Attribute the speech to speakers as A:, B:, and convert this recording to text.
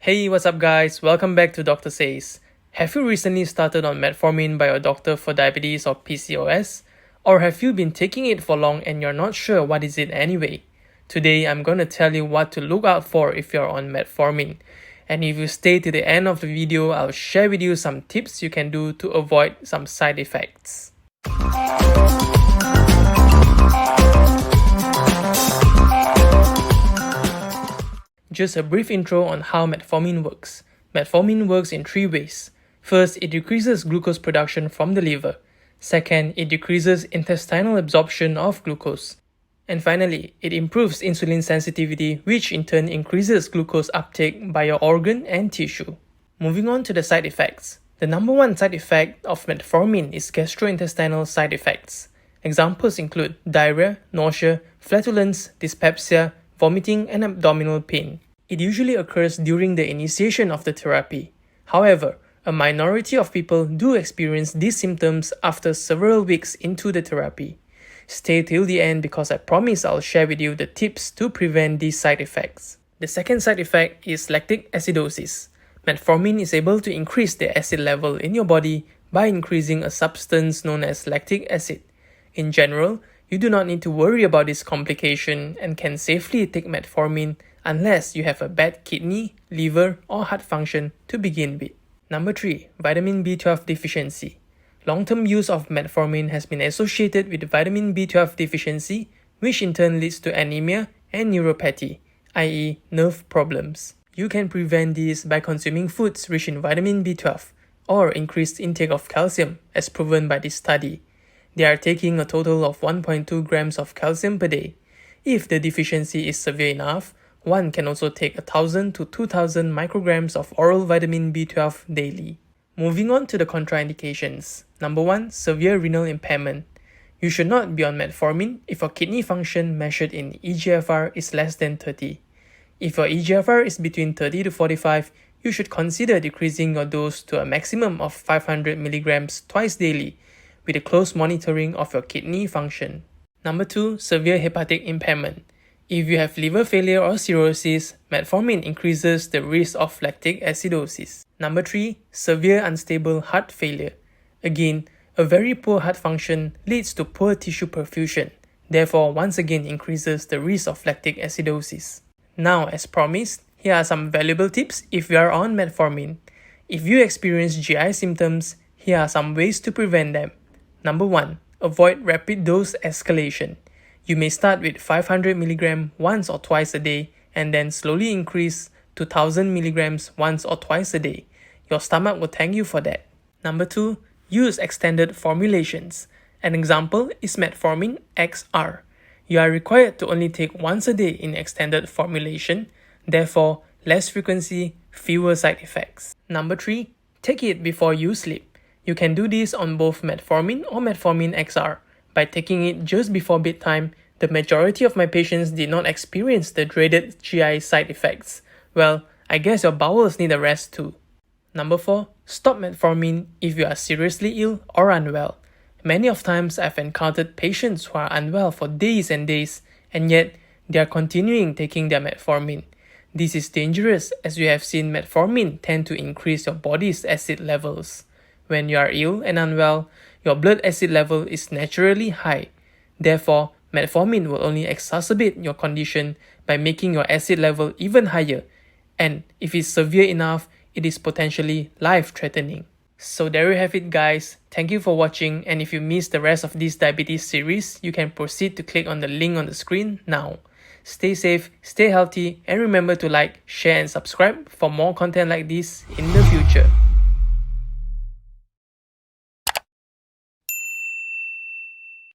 A: Hey, what's up guys? Welcome back to Dr. Says. Have you recently started on metformin by your doctor for diabetes or PCOS? Or have you been taking it for long and you're not sure what is it anyway? Today, I'm going to tell you what to look out for if you're on metformin. And if you stay to the end of the video, I'll share with you some tips you can do to avoid some side effects. Just a brief intro on how metformin works. Metformin works in three ways. First, it decreases glucose production from the liver. Second, it decreases intestinal absorption of glucose. And finally, it improves insulin sensitivity, which in turn increases glucose uptake by your organ and tissue. Moving on to the side effects. The number one side effect of metformin is gastrointestinal side effects. Examples include diarrhea, nausea, flatulence, dyspepsia, vomiting, and abdominal pain. It usually occurs during the initiation of the therapy. However, a minority of people do experience these symptoms after several weeks into the therapy. Stay till the end because I promise I'll share with you the tips to prevent these side effects. The second side effect is lactic acidosis. Metformin is able to increase the acid level in your body by increasing a substance known as lactic acid. In general, you do not need to worry about this complication and can safely take metformin unless you have a bad kidney, liver, or heart function to begin with. Number 3. Vitamin B12 deficiency. Long-term use of metformin has been associated with vitamin B12 deficiency, which in turn leads to anemia and neuropathy, i.e. nerve problems. You can prevent these by consuming foods rich in vitamin B12 or increased intake of calcium, as proven by this study. They are taking a total of 1.2 grams of calcium per day. If the deficiency is severe enough, one can also take 1,000 to 2,000 micrograms of oral vitamin B12 daily. Moving on to the contraindications. Number 1. Severe renal impairment. You should not be on metformin if your kidney function measured in eGFR is less than 30. If your eGFR is between 30 to 45, you should consider decreasing your dose to a maximum of 500 milligrams twice daily, with a close monitoring of your kidney function. Number 2. Severe hepatic impairment. If you have liver failure or cirrhosis, metformin increases the risk of lactic acidosis. Number 3. Severe unstable heart failure. Again, a very poor heart function leads to poor tissue perfusion, therefore once again increases the risk of lactic acidosis. Now, as promised, here are some valuable tips if you are on metformin. If you experience GI symptoms, here are some ways to prevent them. Number 1. Avoid rapid dose escalation. You may start with 500 mg once or twice a day and then slowly increase to 1000 mg once or twice a day. Your stomach will thank you for that. Number 2. Use extended formulations. An example is metformin XR. You are required to only take once a day in extended formulation, therefore less frequency, fewer side effects. Number 3. Take it before you sleep. You can do this on both metformin or metformin XR. By taking it just before bedtime, the majority of my patients did not experience the dreaded GI side effects. Well, I guess your bowels need a rest too. Number 4. Stop metformin if you are seriously ill or unwell. Many of times I've encountered patients who are unwell for days and days, and yet they are continuing taking their metformin. This is dangerous as we have seen metformin tend to increase your body's acid levels. When you are ill and unwell, your blood acid level is naturally high. Therefore, metformin will only exacerbate your condition by making your acid level even higher. And if it's severe enough, it is potentially life-threatening. So there you have it guys. Thank you for watching, and if you missed the rest of this diabetes series, you can proceed to click on the link on the screen now. Stay safe, stay healthy, and remember to like, share and subscribe for more content like this in the future.